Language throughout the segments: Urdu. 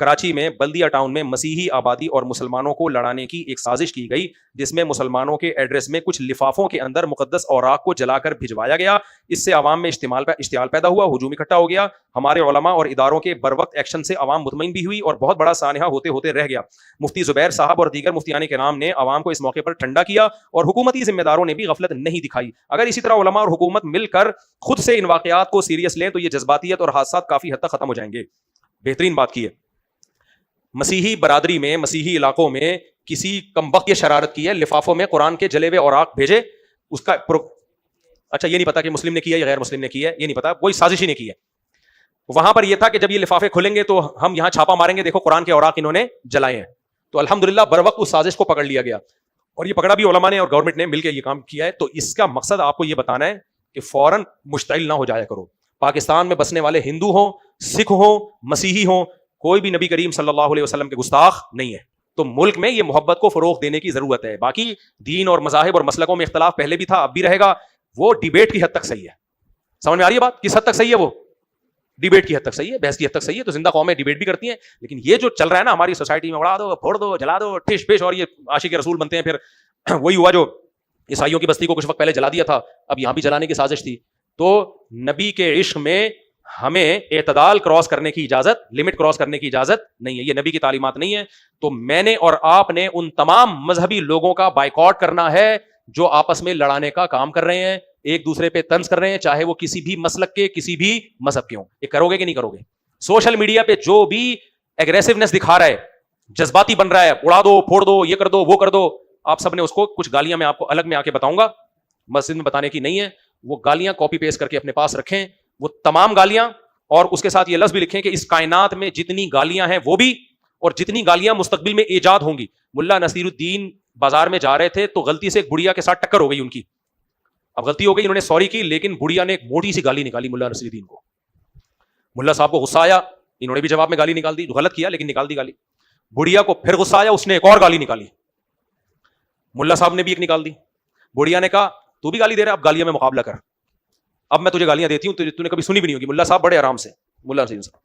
کراچی میں بلدیہ ٹاؤن میں مسیحی آبادی اور مسلمانوں کو لڑانے کی ایک سازش کی گئی، جس میں مسلمانوں کے ایڈریس میں کچھ لفافوں کے اندر مقدس اوراق کو جلا کر بھجوایا گیا۔ اس سے عوام میں اشتعال پیدا ہوا، ہجوم اکٹھا ہو گیا۔ ہمارے علماء اور اداروں کے بروقت ایکشن سے عوام مطمئن بھی ہوئی اور بہت بڑا سانحہ ہوتے ہوتے رہ گیا۔ مفتی زبیر صاحب اور دیگر مفتیان کرام نے عوام کو اس موقع پر ٹھنڈا کیا اور حکومتی ذمہ داروں نے بھی غفلت نہیں دکھائی۔ اگر اسی طرح علماء اور حکومت مل کر خود سے ان واقعات کو سیریس لیں تو یہ جذباتیت اور حادثات کافی حد تک ختم ہو جائیں گے۔ بہترین بات کی ہے، مسیحی برادری میں، مسیحی علاقوں میں کسی کمبخت یہ شرارت کی ہے، لفافوں میں قرآن کے جلے ہوئے اوراق بھیجے، اس کا اچھا یہ نہیں پتا کہ مسلم نے کیا یا غیر مسلم نے کیا ہے، یہ نہیں پتا، کوئی سازش ہی نہیں کی ہے۔ وہاں پر یہ تھا کہ جب یہ لفافے کھلیں گے تو ہم یہاں چھاپا ماریں گے، دیکھو قرآن کے اوراق انہوں نے جلائے ہیں۔ تو الحمدللہ بروقت اس سازش کو پکڑ لیا گیا، اور یہ پکڑا بھی علماء نے اور گورنمنٹ نے مل کے یہ کام کیا ہے۔ تو اس کا مقصد آپ کو یہ بتانا ہے کہ فوراً مشتعل نہ ہو جایا کرو۔ پاکستان میں بسنے والے ہندو ہوں، سکھ ہوں، مسیحی ہوں، کوئی بھی نبی کریم صلی اللہ علیہ وسلم کے گستاخ نہیں ہے۔ تو ملک میں یہ محبت کو فروغ دینے کی ضرورت ہے۔ باقی دین اور مذاہب اور مسلکوں میں اختلاف پہلے بھی تھا، اب بھی رہے گا، وہ ڈیبیٹ کی حد تک صحیح ہے۔ سمجھ میں آ رہی ہے بات؟ کس حد تک صحیح ہے؟ وہ ڈیبیٹ کی حد تک صحیح ہے، بحث کی حد تک صحیح ہے۔ تو زندہ قومیں ڈیبیٹ بھی کرتی ہیں، لیکن یہ جو چل رہا ہے نا ہماری سوسائٹی میں، اڑا دو، پھوڑ دو، جلا دو، ٹھش پش، اور یہ عاشق رسول بنتے ہیں۔ پھر وہی ہوا جو عیسائیوں کی بستی کو کچھ وقت پہلے جلا دیا تھا، اب یہاں بھی جلانے کی سازش تھی۔ تو نبی کے عشق میں ہمیں اعتدال کراس کرنے کی اجازت، لمٹ کراس کرنے کی اجازت نہیں ہے، یہ نبی کی تعلیمات نہیں ہے۔ تو میں نے اور آپ نے ان تمام مذہبی لوگوں کا بائیکاٹ کرنا ہے جو آپس میں لڑانے کا کام کر رہے ہیں، ایک دوسرے پہ طنز کر رہے ہیں، چاہے وہ کسی بھی مسلک کے، کسی بھی مذہب کے ہوں۔ یہ کرو گے کہ نہیں کرو گے؟ سوشل میڈیا پہ جو بھی ایگریسونیس دکھا رہا ہے، جذباتی بن رہا ہے، اڑا دو، پھوڑ دو، یہ کر دو، وہ کر دو، آپ سب نے اس کو کچھ گالیاں میں آپ کو الگ میں آ کے بتاؤں گا، مسجد میں بتانے کی نہیں ہے، وہ گالیاں کاپی پیسٹ کر کے اپنے پاس رکھیں، وہ تمام گالیاں، اور اس کے ساتھ یہ لفظ بھی لکھیں کہ اس کائنات میں جتنی گالیاں ہیں وہ بھی، اور جتنی گالیاں مستقبل میں ایجاد ہوں گی۔ ملا نصیر الدین بازار میں جا رہے تھے تو غلطی سے ایک بڑھیا کے ساتھ ٹکر ہو گئی ان کی، اب غلطی ہو گئی، انہوں نے سوری کی، لیکن بڑھیا نے ایک موٹی سی گالی نکالی ملا نصیر الدین کو۔ ملا صاحب کو غصہ آیا، انہوں نے بھی جواب میں گالی نکال دی، غلط کیا لیکن نکال دی گالی۔ بڑھیا کو پھر غصہ آیا، اس نے ایک اور گالی نکالی، ملا صاحب نے بھی ایک نکال دی۔ بڑھیا نے کہا تو بھی گالی دے رہا ہے، اب گالیاں میں مقابلہ کر، اب میں تجھے گالیاں دیتی ہوں، تو نے کبھی سنی بھی نہیں ہوگی۔ ملا صاحب بڑے آرام سے، ملا نصیر صاحب،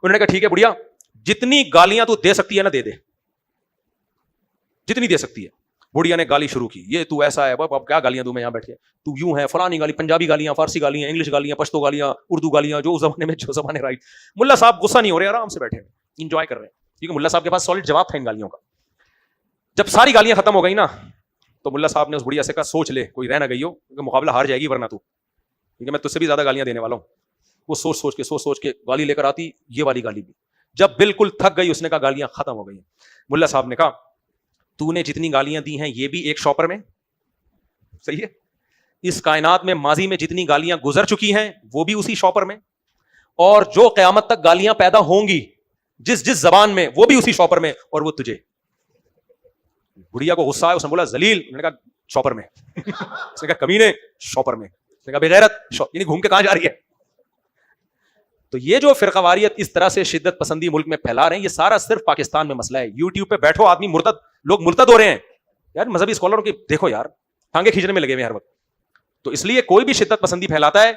انہوں نے کہا ٹھیک ہے بڑھیا، جتنی گالیاں تو دے سکتی ہے نا دے دے، جتنی دے سکتی ہے۔ بڑھیا نے گالی شروع کی، یہ تو ایسا ہے، اب کیا گالیاں دوں میں یہاں بیٹھ کے، تو یوں ہے، فلانی گالی، پنجابی گالیاں، فارسی گالیاں، انگلش گالیاں، پشتو گالیاں، اردو گالیاں، جو زمانے میں جو زمانے رائٹ۔ ملا صاحب غصہ نہیں ہو رہے، آرام سے بیٹھے ہیں، انجوائے کر رہے ہیں، کیونکہ ملا صاحب کے پاس سالڈ جواب تھا ان گالیوں کا۔ جب ساری گالیاں ختم ہو گئی نا تو ملا صاحب نے اس بڑھیا سے کہا سوچ لے، کوئی رہ نہ گئی ہو، کیونکہ مقابلہ ہار جائے گی ورنہ تو، کیونکہ میں تجھ سے بھی زیادہ گالیاں دینے والا ہوں۔ وہ سوچ کے گالی لے کر آتی، یہ والی گالی بھی۔ جب بالکل تھک گئی، اس نے کہا گالیاں ختم ہو گئی ہیں۔ ملا صاحب نے کہا تو نے جتنی گالیاں دی ہیں یہ بھی ایک شاپر میں، صحیح ہے، اس کائنات میں ماضی میں جتنی گالیاں گزر چکی ہیں وہ بھی اسی شاپر میں، اور جو قیامت تک گالیاں پیدا ہوں گی جس زبان میں وہ بھی اسی شاپر میں، اور وہ تجھے۔ بڑھیا کو غصہ آیا، اس نے بولا ذلیل، میں نے کہا شاپر میں اس نے کہا کمینے شاپر میں، اس نے کہا بغیرت، یعنی گھوم کے کہاں جا رہی ہے؟ تو یہ جو فرقہ واریت اس طرح سے شدت پسندی ملک میں پھیلا رہے ہیں، یہ سارا صرف پاکستان میں مسئلہ ہے۔ یوٹیوب پہ بیٹھو آدمی مرتد، لوگ مرتد ہو رہے ہیں یار، مذہبی اسکالروں کی دیکھو یار، ٹانگے کھینچنے میں لگے ہوئے ہر وقت۔ تو اس لیے کوئی بھی شدت پسندی پھیلاتا ہے،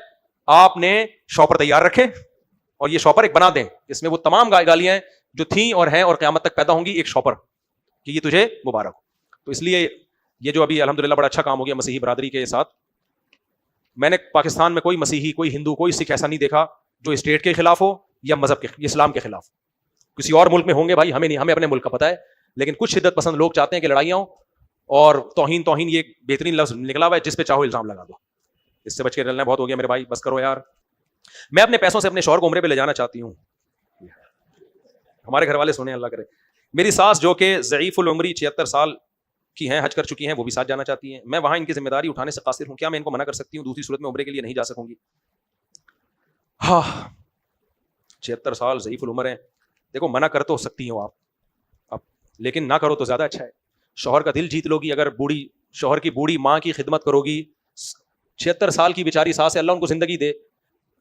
آپ نے شاپر تیار رکھے اور یہ شاپر ایک بنا دیں جس میں وہ تمام گالیاں جو تھیں اور ہیں اور قیامت تک پیدا ہوں گی، ایک شاپر کہ یہ تجھے مبارک ہو۔ تو اس لیے یہ جو ابھی الحمدللہ بڑا اچھا کام ہو گیا مسیحی برادری کے ساتھ، میں نے پاکستان میں کوئی مسیحی، کوئی ہندو، کوئی سکھ ایسا نہیں دیکھا جو اسٹیٹ کے خلاف ہو یا مذہب کے، اسلام کے خلاف۔ کسی اور ملک میں ہوں گے بھائی، ہمیں نہیں، ہمیں اپنے ملک کا پتہ ہے، لیکن کچھ شدت پسند لوگ چاہتے ہیں کہ لڑائیاں ہوں، اور توہین یہ بہترین لفظ نکلا ہوا ہے، جس پہ چاہو الزام لگا دو۔ اس سے بچ کے رلنا بہت ہو گیا میرے بھائی، بس کرو یار۔ میں اپنے پیسوں سے اپنے شوہر کو عمرے پہ لے جانا چاہتی ہوں، ہمارے گھر والے سنیں، اللہ کرے۔ میری ساس جو کہ ضعیف العمری 76 سال کی ہیں، حج کر چکی ہیں، وہ بھی ساتھ جانا چاہتی ہیں۔ میں وہاں ان کی ذمہ داری اٹھانے سے قاصر ہوں، کیا میں ان کو منع کر سکتی ہوں؟ دوسری صورت میں عمرے کے لیے نہیں جا سکوں گی۔ ہاں 76 سال ضعیف العمر ہیں، دیکھو منع کر تو سکتی ہو آپ، لیکن نہ کرو تو زیادہ اچھا ہے۔ شوہر کا دل جیت لو گی اگر شوہر کی بوڑھی ماں کی خدمت کرو گی۔ 76 سال کی بیچاری ساس ہے، اللہ ان کو زندگی دے،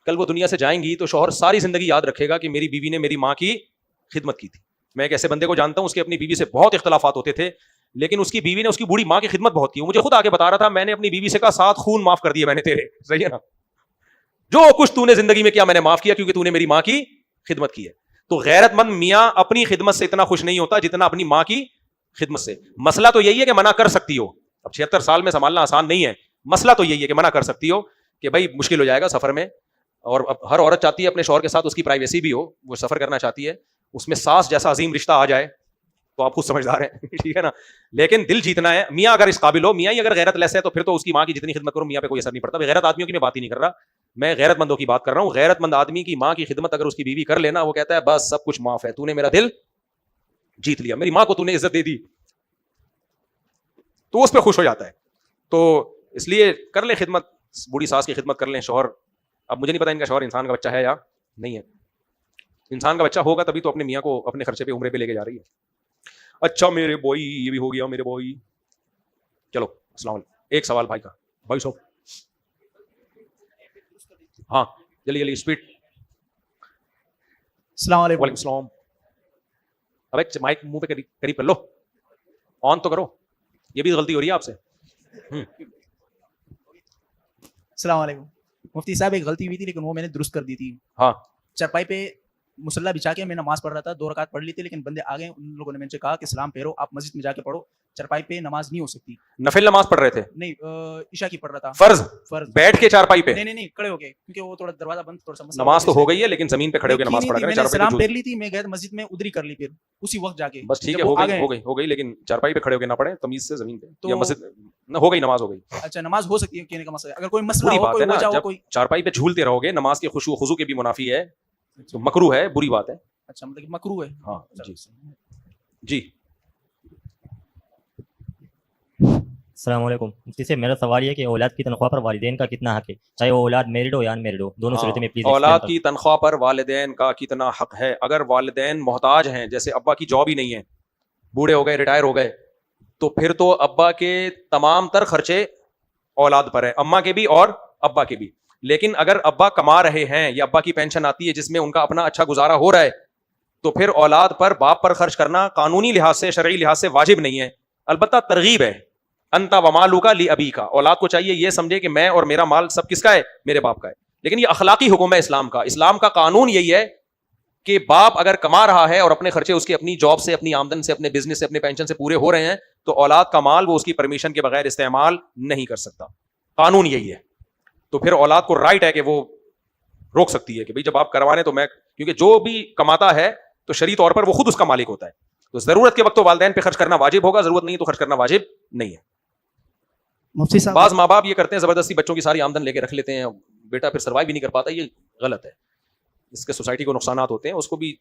کل وہ دنیا سے جائیں گی تو شوہر ساری زندگی یاد رکھے گا کہ میری بیوی نے میری ماں کی خدمت کی تھی۔ میں ایک ایسے بندے کو جانتا ہوں، اس کے اپنی بیوی سے بہت اختلافات ہوتے تھے، لیکن اس کی بیوی نے اس کی بوڑھی ماں کی خدمت بہت کی۔ وہ مجھے خود آ کے بتا رہا تھا، میں نے اپنی بیوی سے کہا 7 خون معاف کر دیے میں نے تیرے، صحیح ہے نا، جو کچھ تو نے زندگی میں کیا میں نے معاف کیا، کیونکہ تو نے میری ماں کی خدمت کی ہے۔ تو غیرت مند میاں اپنی خدمت سے اتنا خوش نہیں ہوتا جتنا اپنی ماں کی خدمت سے. مسئلہ تو یہی ہے کہ منع کر سکتی ہو, اب 76 سال میں سنبھالنا آسان نہیں ہے, مسئلہ تو یہی ہے کہ منع کر سکتی ہو کہ بھائی مشکل ہو جائے گا سفر میں, اور ہر عورت چاہتی ہے اپنے شوہر کے ساتھ اس کی پرائیویسی بھی ہو, وہ سفر کرنا چاہتی ہے, اس میں ساس جیسا عظیم رشتہ آ جائے تو آپ خود سمجھدار ہیں, ٹھیک ہے نا, لیکن دل جیتنا ہے. میاں اگر اس قابل ہو, میاں ہی اگر غیرت لیس ہے تو پھر تو اس کی ماں کی جتنی خدمت کرو میاں پہ کوئی اثر نہیں پڑتا. غیرت آدمیوں کی میں بات ہی نہیں کر رہا, میں غیرت مندوں کی بات کر رہا ہوں. غیرت مند آدمی کی ماں کی خدمت اگر اس کی بیوی کر لینا, وہ کہتا ہے بس سب کچھ معاف ہے, تو نے میرا دل جیت لیا, میری ماں کو تو نے عزت دے دی, تو اس پہ خوش ہو جاتا ہے. تو اس لیے کر لیں خدمت, بوڑھی ساس کی خدمت کر لیں. شوہر, اب مجھے نہیں پتا ان کا شوہر انسان کا بچہ ہے یا نہیں ہے, انسان کا بچہ ہوگا تبھی تو اپنے میاں کو اپنے خرچے پہ عمرے پہ لے کے جا رہی ہے. اچھا میرے بوئی, یہ بھی ہو گیا میرے بوئی. چلو السلام علیکم. ایک سوال بھائی کا, بھائی صاحب, ہاں جلدی جلدی اسپیڈ. السلام علیکم. وعلیکم السلام. ابے مائک منہ پہ قریب کر لو, آن تو کرو, یہ بھی غلطی ہو رہی ہے آپ سے. السلام علیکم. مفتی صاحب ایک غلطی ہوئی تھی لیکن وہ میں نے درست کر دی تھی. ہاں, چرپائی پہ مصلی بچھا کے میں نماز پڑھ رہا تھا, 2 رکعت پڑھ لی تھی, لیکن بندے آگے ان لوگوں نے مجھ سے کہا کہ سلام پھیرو, آپ مسجد میں جا کے پڑھو, چرپائی پہ نماز نہیں ہو سکتی. نفل نماز پڑھ رہے تھے؟ نہیں, عشاء کی پڑھ رہا تھا. فرض فرض بیٹھ کے چارپائی پہ؟ نہیں کھڑے ہو کے, کیونکہ وہ تھوڑا دروازہ بند, تھوڑا سا نماز تو ہو گئی ہے لیکن زمین پہ کھڑے ہو کے نماز پڑھا کریں. سلام پھیر لی تھی, میں گیا مسجد میں ادھر ہی کر لی, پھر اسی وقت جا کے. بس ٹھیک ہے, ہو گئی لیکن چارپائی پہ کھڑے ہو کے نہ پڑھیں, تمیز سے زمین پہ, یا مسجد نہ ہو گئی, نماز ہو گئی. اچھا نماز ہو سکتی ہے کہنے کا مسئلہ, اگر کوئی مسئلہ بری ہو, بات کوئی ہے نا, وجہ ہو, جب کوئی چارپائی پہ جھولتے رہو گے, نماز کے خشوع و خضوع کے بھی منافی ہے, تو مکروہ ہے, بری بات ہے. اچھا مطلب مکروہ ہے. ہاں جی جی. السلام علیکم. مفتی سے میرا سوال یہ ہے کہ اولاد کی تنخواہ پر والدین کا کتنا حق ہے, چاہے وہ اولاد میرڈ ہو یا ان میرڈ ہو, دونوں صورتوں میں پلیز. اولاد کی تنخواہ پر والدین کا کتنا حق ہے؟ اگر والدین محتاج ہیں, جیسے ابا کی جاب ہی نہیں ہے, بوڑھے ہو گئے, ریٹائر ہو گئے, تو پھر تو ابا کے تمام تر خرچے اولاد پر ہے, اماں کے بھی اور ابا کے بھی. لیکن اگر ابا کما رہے ہیں یا ابا کی پینشن آتی ہے جس میں ان کا اپنا اچھا گزارا ہو رہا ہے, تو پھر اولاد پر باپ پر خرچ کرنا قانونی لحاظ سے, شرعی لحاظ سے واجب نہیں ہے, البتہ ترغیب ہے. انتا ومالک لابیک, اولاد کو چاہیے یہ سمجھے کہ میں اور میرا مال سب کس کا ہے, میرے باپ کا ہے. لیکن یہ اخلاقی حکم ہے اسلام کا. اسلام کا قانون یہی ہے کہ باپ اگر کما رہا ہے اور اپنے خرچے اس کی اپنی جاب سے, اپنی آمدن سے, اپنے بزنس سے, اپنے پینشن سے پورے ہو رہے ہیں, تو اولاد کا مال وہ اس کی پرمیشن کے بغیر استعمال نہیں کر سکتا. قانون یہی ہے. تو پھر اولاد کو رائٹ ہے کہ وہ روک سکتی ہے کہ بھئی جب آپ کروانے تو میں, کیونکہ جو بھی کماتا ہے تو شرعی طور پر وہ خود اس کا مالک ہوتا ہے. تو ضرورت کے وقت تو والدین پہ خرچ کرنا واجب ہوگا, ضرورت نہیں تو خرچ کرنا واجب نہیں ہے. مفتی صاحب بعض ماں باپ یہ کرتے ہیں, زبردستی بچوں کی ساری آمدن لے کے رکھ لیتے ہیں, بیٹا پھر سروائیو بھی نہیں کر پاتا. یہ غلط ہے, اس کے سوسائٹی کو نقصانات ہوتے ہیں, اس کو بھی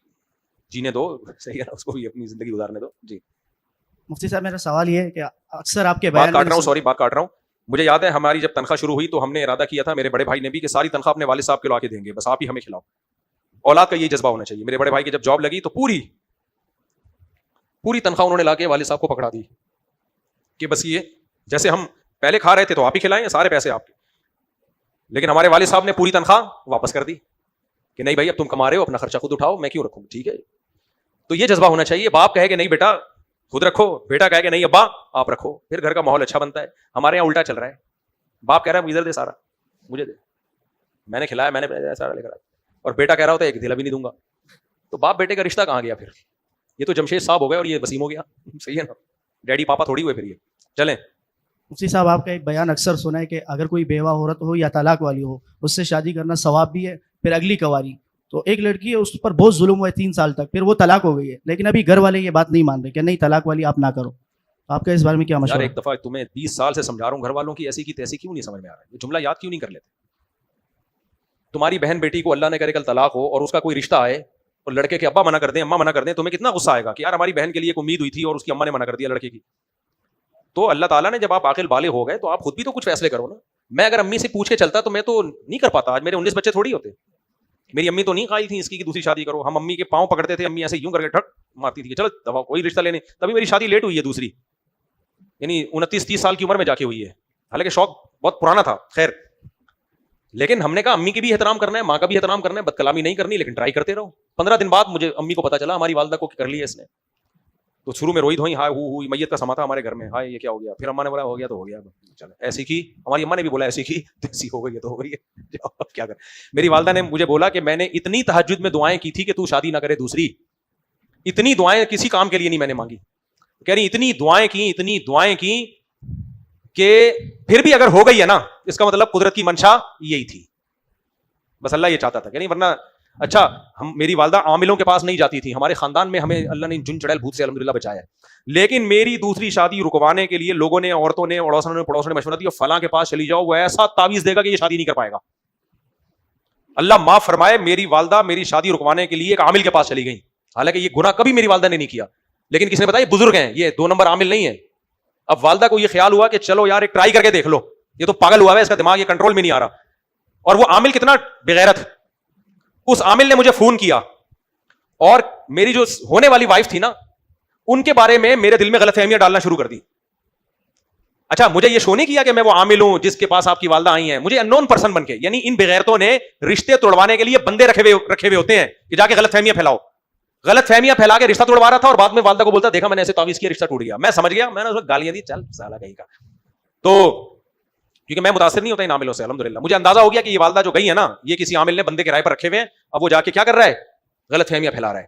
جینے دو, صحیح ہے, اس کو بھی اپنی زندگی گزارنے دو. جی مفتی صاحب میرا سوال یہ ہے کہ اکثر آپ کے بات کاٹ رہا ہوں, مجھے یاد ہے ہماری جب تنخواہ شروع ہوئی تو ہم نے ارادہ کیا تھا, میرے بڑے بھائی نے بھی, کہ ساری تنخواہ اپنے والد صاحب کے لا کے دیں گے, بس آپ ہی ہمیں کھلاؤ. اولاد کا یہ جذبہ ہونا چاہیے. میرے بڑے بھائی کی جب جاب لگی تو پوری تنخواہ انہوں نے لا کے والد صاحب کو پکڑا دی کہ بس یہ جیسے ہم پہلے کھا رہے تھے تو آپ ہی کھلائیں, سارے پیسے آپ کے. لیکن ہمارے والد صاحب نے پوری تنخواہ واپس کر دی کہ نہیں بھائی اب تم کما رہے ہو, اپنا خرچہ خود اٹھاؤ, میں کیوں رکھوں. ٹھیک ہے, تو یہ جذبہ ہونا چاہیے. باپ کہے کہ نہیں بیٹا خود رکھو, بیٹا کہے کہ نہیں ابا آپ رکھو, پھر گھر کا ماحول اچھا بنتا ہے. ہمارے یہاں الٹا چل رہا ہے, باپ کہہ رہا ہے ادھر دے سارا, مجھے دے, میں نے کھلایا, میں نے سارا لے کر آیا, اور بیٹا کہہ رہا ہوتا ہے ایک دھیلا بھی نہیں دوں گا. تو باپ بیٹے کا رشتہ کہاں گیا پھر؟ یہ تو جمشید صاحب ہو گئے اور یہ وسیم ہو گیا. صحیح ہے نا, ڈیڈی پاپا تھوڑی ہوئے پھر. یہ چلیں. مفتی صاحب آپ کا ایک بیان اکثر سنا ہے کہ اگر کوئی بیوہ عورت ہو یا طلاق والی ہو, اس سے شادی کرنا ثواب بھی ہے. پھر اگلی کواری, تو ایک لڑکی ہے, اس پر بہت ظلم ہوا ہے 3 سال تک, پھر وہ طلاق ہو گئی ہے, لیکن ابھی گھر والے یہ بات نہیں مان رہے کہ نہیں طلاق والی آپ نہ کرو. آپ کا اس بارے میں کیا مشورہ ہے؟ ایک دفعہ تمہیں 20 سال سے سمجھا رہا ہوں, گھر والوں کی ایسی کی تیسی کیوں نہیں سمجھ میں آ رہا ہے؟ یہ جملہ یاد کیوں نہیں کر لیتے؟ تمہاری بہن بیٹی کو اللہ نے کرے کل طلاق ہو اور اس کا کوئی رشتہ آئے اور لڑکے کے ابا منع کر دیں, اماں منع کر دیں, تمہیں کتنا غصہ آئے گا کہ یار ہماری بہن کے لیے ایک امید ہوئی تھی اور اس کی اماں نے منع کر دیا لڑکے کی. تو اللہ تعالیٰ نے جب آپ عاقل بالغ ہو گئے تو آپ خود بھی تو کچھ فیصلے کرو نا. میں اگر امی سے پوچھ کے چلتا تو میں تو نہیں کر پاتا. آج میرے 19 بچے تھوڑی ہوتے. میری امی تو نہیں کھائی تھی اس کی کہ دوسری شادی کرو. ہم امی کے پاؤں پکڑتے تھے, امی ایسے یوں کر کے ٹھک مارتی تھی کہ چلو دبا کوئی رشتہ لینے. تبھی میری شادی لیٹ ہوئی ہے دوسری, یعنی 29-30 سال کی عمر میں جا کے ہوئی ہے. حالانکہ شوق بہت پرانا تھا. خیر, لیکن ہم نے کہا امی کی بھی احترام کرنا ہے, ماں کا بھی احترام کرنا ہے, بد کلامی نہیں کرنی, لیکن ٹرائی کرتے رہو. 15 دن بعد مجھے امی کو پتا چلا ہماری والدہ کو کر لی ہے اس نے. تو شروع میں روئی دھوئی ہائے ہوئی میت کا سما تھا ہمارے گھر میں, ہائے یہ کیا ہو گیا. پھر اماں نے بولا ہو گیا تو ہو گیا, چلو ایسی کی. ہماری اماں نے بھی بولا ایسی کی تو ایسی ہو گئی ہے تو ہو گئی ہے, اب کیا کر. میری والدہ نے مجھے بولا کہ میں نے اتنی تہجد میں دعائیں کی تھی کہ تو شادی نہ کرے دوسری, اتنی دعائیں کسی کام کے لیے نہیں میں نے مانگی. کہہ رہی اتنی دعائیں کی کہ پھر بھی اگر ہو گئی ہے نا اس کا مطلب قدرت کی منشا یہی تھی, بس اللہ یہ چاہتا تھا. کہ نہیں ورنہ اچھا میری والدہ عاملوں کے پاس نہیں جاتی تھی, ہمارے خاندان میں ہمیں اللہ نے جن چڑیل بھوت سے الحمدللہ بچایا ہے, لیکن میری دوسری شادی رکوانے کے لیے لوگوں نے, عورتوں نے, اڑوسنوں نے, پڑوسوں نے مشورہ دیا فلاں کے پاس چلی جاؤ, وہ ایسا تعویذ دے گا کہ یہ شادی نہیں کر پائے گا. اللہ معاف فرمائے, میری والدہ میری شادی رکوانے کے لیے ایک عامل کے پاس چلی گئی, حالانکہ یہ گناہ کبھی میری والدہ نے نہیں کیا, لیکن کسی نے بتایا بزرگ ہیں یہ 2 نمبر عامل نہیں ہے. اب والدہ کو یہ خیال ہوا کہ چلو یار ایک ٹرائی کر کے دیکھ لو, یہ تو پاگل ہوا ہے, اس کا دماغ یہ کنٹرول میں نہیں آ رہا. اور وہ عامل کتنا بغیرت, اس عامل نے مجھے فون کیا اور میری جو ہونے والی وائف تھی نا ان کے بارے میں میرے دل میں غلط فہمیاں ڈالنا شروع کر دی. اچھا مجھے یہ شو نہیں کیا کہ میں وہ عامل ہوں جس کے پاس آپ کی والدہ آئی ہیں, مجھے ان نون پرسن بن کے, یعنی ان بغیرتوں نے رشتے توڑوانے کے لیے بندے رکھے ہوئے ہوتے ہیں کہ جا کے غلط فہمیاں پھیلاؤ. غلط فہمیاں پھیلا کے رشتہ توڑوا رہا تھا اور بعد میں والدہ کو بولتا دیکھا میں نے ایسے تعویذ کیا رشتہ ٹوٹ گیا. میں سمجھ گیا, میں نے اس وقت گالیاں دی, چل سالا کہیں کا. تو کیونکہ میں متاثر نہیں ہوتا ان عاملوں سے الحمدللہ, مجھے اندازہ ہو گیا کہ یہ والدہ جو گئی ہے نا یہ کسی عامل نے بندے کرائے پر رکھے ہوئے ہیں, اب وہ جا کے کیا کر رہا ہے غلط فہمیاں پھیلا رہا ہے.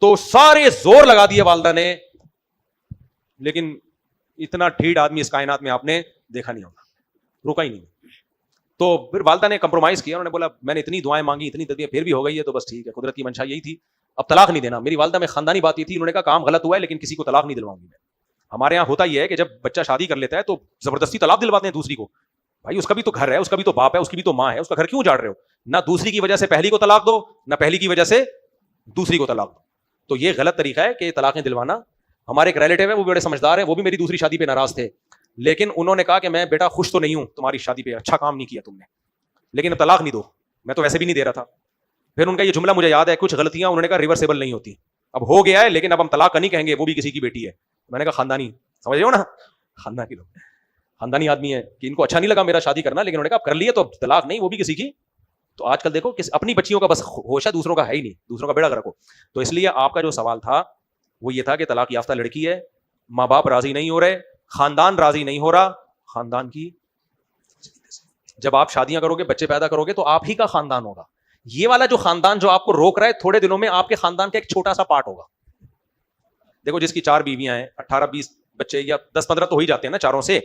تو سارے زور لگا دیے والدہ نے, لیکن اتنا ڈھیڑ آدمی اس کائنات میں آپ نے دیکھا نہیں ہوگا, رکا ہی نہیں. تو پھر والدہ نے کمپرومائز کیا, انہوں نے بولا میں نے اتنی دعائیں مانگی اتنی تدبیریں پھر بھی ہو گئی ہے تو بس ٹھیک ہے, قدرت کی منشا یہی تھی, اب طلاق نہیں دینا. میری والدہ میں خاندانی بات یہ تھی, انہوں نے کہا کام غلط ہوا ہے لیکن کسی کو طلاق نہیں دلواؤں گی میں. ہمارے یہاں ہوتا یہ ہے کہ جب بچہ شادی کر لیتا ہے تو زبردستی طلاق دلواتے ہیں دوسری کو. بھائی اس کا بھی تو گھر ہے, اس کا بھی تو باپ ہے, اس کی بھی تو ماں ہے, اس کا گھر کیوں اجاڑ رہے ہو؟ نہ دوسری کی وجہ سے پہلی کو طلاق دو, نہ پہلی کی وجہ سے دوسری کو طلاق دو. تو یہ غلط طریقہ ہے کہ طلاقیں دلوانا. ہمارے ایک ریلیٹیو ہے, وہ بڑے سمجھدار ہیں, وہ بھی میری دوسری شادی پہ ناراض تھے, لیکن انہوں نے کہا کہ میں بیٹا خوش تو نہیں ہوں تمہاری شادی پہ, اچھا کام نہیں کیا تم نے, لیکن اب طلاق نہیں دو. میں تو ویسے بھی نہیں دے رہا تھا. پھر ان کا یہ جملہ مجھے یاد ہے, کچھ غلطیاں انہوں نے کہا ریورسیبل نہیں ہوتی, اب ہو گیا ہے لیکن اب ہم طلاق کا نہیں کہیں گے, وہ بھی کسی کی بیٹی ہے. میں نے کہا خاندانی, سمجھ رہے ہو نا, خاندانی لوگ خاندانی آدمی ہے کہ ان کو اچھا نہیں لگا میرا شادی کرنا, لیکن انہوں نے کہا اب کر لیے تو طلاق نہیں, وہ بھی کسی کی. تو آج کل دیکھو اپنی بچیوں کا بس ہوش ہے, دوسروں کا ہے ہی نہیں, دوسروں کا بیڑا غرق ہو. تو اس لیے آپ کا جو سوال تھا وہ یہ تھا کہ طلاق یافتہ لڑکی ہے, ماں باپ راضی نہیں ہو رہے, خاندان راضی نہیں ہو رہا, خاندان کی جب آپ شادیاں کرو گے بچے پیدا کرو گے تو آپ ہی کا خاندان ہوگا. یہ والا جو خاندان جو آپ کو روک رہا ہے تھوڑے دنوں میں آپ کے خاندان کا ایک چھوٹا سا پارٹ ہوگا. دیکھو جس کی 4 بیویاں ہیں, 18-20 بچے یا 10-15 تو ہو ہی جاتے ہیں نا چاروں سے,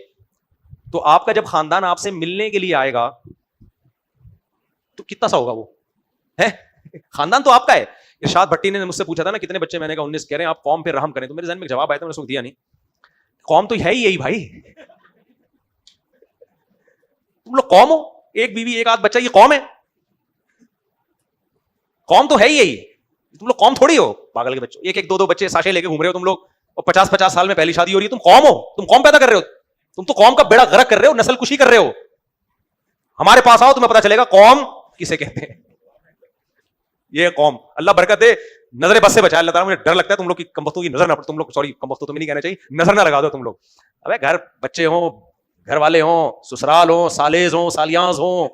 تو آپ کا جب خاندان آپ سے ملنے کے لیے آئے گا تو کتنا سا ہوگا وہ ہے, خاندان تو آپ کا ہے. ارشاد بھٹی نے مجھ سے پوچھا تھا نا کتنے بچے, میں نے کہا 19. کہہ رہے ہیں آپ قوم پہ رحم کریں, تو میرے ذہن میں جواب آیا تھا, میں نے اس کو دیا نہیں. قوم تو ہے ہی یہی بھائی, تم لوگ قوم ہو, ایک بیوی ایک آدھ بچہ, یہ قوم ہے, قوم تو ہے ہی یہی, تم لوگ قوم تھوڑی ہو پاگل کے بچوں, 1-2 بچے ساشے لے کے گھوم رہے ہو تم لوگ, اور 50 سال میں پہلی شادی ہو رہی ہے, تم قوم ہو, تم قوم پیدا کر رہے ہو, تم تو قوم کا بیڑا غرق کر رہے ہو, نسل کشی کر رہے ہو. ہمارے پاس آؤ تمہیں پتا چلے گا قوم کسے کہتے ہیں. یہ قوم, اللہ برکت دے, نظر بس سے بچائے اللہ تعالیٰ. مجھے ڈر لگتا ہے تم لوگ کی کمبختوں کی نظر نہ پڑ, تم لوگ سوری کمبختوں تو نہیں کہنا چاہیے, نظر نہ لگا دو تم لوگ. ابے گھر بچے ہوں, گھر والے ہوں, سسرال ہوں, سالیز ہوں, سالیاز ہوں,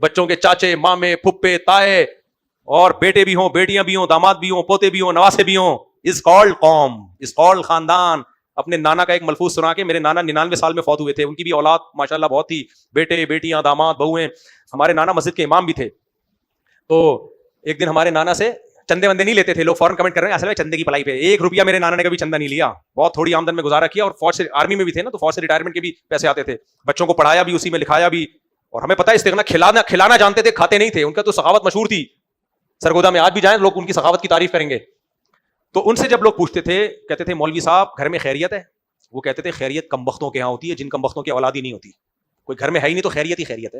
بچوں کے چاچے مامے پھپھے تائے, اور بیٹے بھی ہوں, بیٹیاں بھی ہوں, داماد بھی ہوں, پوتے بھی ہوں, نواسے بھی ہوں, از کالڈ قوم, از کالڈ خاندان. اپنے نانا کا ایک ملفوظ سنا کے, میرے نانا 99 سال میں فوت ہوئے تھے, ان کی بھی اولاد ماشاءاللہ بہت تھی, بیٹے بیٹیاں داماد بہویں. ہمارے نانا مسجد کے امام بھی تھے. تو ایک دن ہمارے نانا سے چندے وندے نہیں لیتے تھے, لوگ فوراً کمنٹ کر رہے ہیں اصل میں چندے کی پلائی پہ. 1 روپیہ میرے نانا نے کبھی چندہ نہیں لیا, بہت تھوڑی آمدن میں گزارا کیا, اور فوج سے آرمی میں بھی تھے نا, تو فوج سے ریٹائرمنٹ کے بھی پیسے آتے تھے, بچوں کو پڑھایا بھی اسی میں, لکھایا بھی. اور ہمیں پتا ہے استغنا کھلانا جانتے تھے, کھاتے نہیں تھے. ان کا تو سخاوت مشہور تھی, سرگودا میں آج بھی جائیں لوگ ان کی سخاوت کی تعریف کریں گے. تو ان سے جب لوگ پوچھتے تھے, کہتے تھے مولوی صاحب گھر میں خیریت ہے؟ وہ کہتے تھے خیریت کم بختوں کے یہاں ہوتی ہے, جن کم بختوں کی اولاد ہی نہیں ہوتی. کوئی گھر میں ہے ہی نہیں تو خیریت ہی خیریت ہے.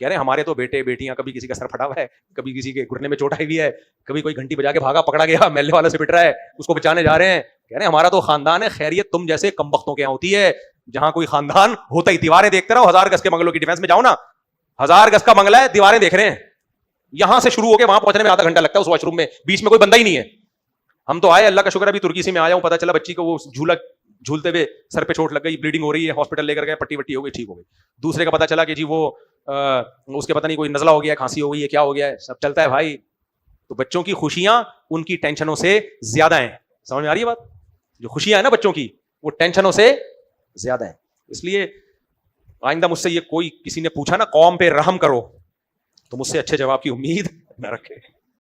کہہ رہے ہیں ہمارے تو بیٹے بیٹیاں, کبھی کسی کا سر پھٹا ہوا ہے, کبھی کسی کے گھٹنے میں چوٹ آئی ہوئی ہے, کبھی کوئی گھنٹی بجا کے بھاگا پکڑا گیا, محلے والے سے پٹ رہا ہے, اس کو بچانے جا رہے ہیں. کہہ رہے ہیں ہمارا تو خاندان ہے, خیریت تم جیسے کم بختوں کے یہاں ہوتی ہے. جہاں کوئی خاندان ہوتا ہی دیواریں دیکھتے رہو, 1000 گز کے بنگلوں کی ڈیفینس میں جاؤ نا, 1000 گز کا بنگلہ ہے, دیواریں دیکھ رہے ہیں, یہاں سے شروع ہو کے وہاں پہنچنے میں آدھا گھنٹہ لگتا ہے, اس واش روم میں بیچ میں کوئی بندہ ہی نہیں ہے. ہم تو آئے, اللہ کا شکر ہے ابھی ترکی سے میں آیا ہوں, پتا چلا بچی کو وہ جھولا جھولتے ہوئے سر پہ چوٹ لگ گئی, بلیڈنگ ہو رہی ہے, ہاسپٹل لے کر گئے, پٹی وٹی ہو گئی, ٹھیک ہو گئی. دوسرے کا پتا چلا کہ جی وہ اس کے پتہ نہیں کوئی نزلہ ہو گیا ہے, کھانسی ہو گئی ہے, کیا ہو گیا ہے, سب چلتا ہے بھائی. تو بچوں کی خوشیاں ان کی ٹینشنوں سے زیادہ ہیں. سمجھ میں آ رہی ہے بات؟ جو خوشیاں ہیں نا بچوں کی وہ ٹینشنوں سے زیادہ ہیں. اس لیے آئندہ مجھ سے یہ کوئی کسی نے پوچھا نا قوم پہ رحم کرو تو مجھ سے اچھے جواب کی امید نہ رکھے.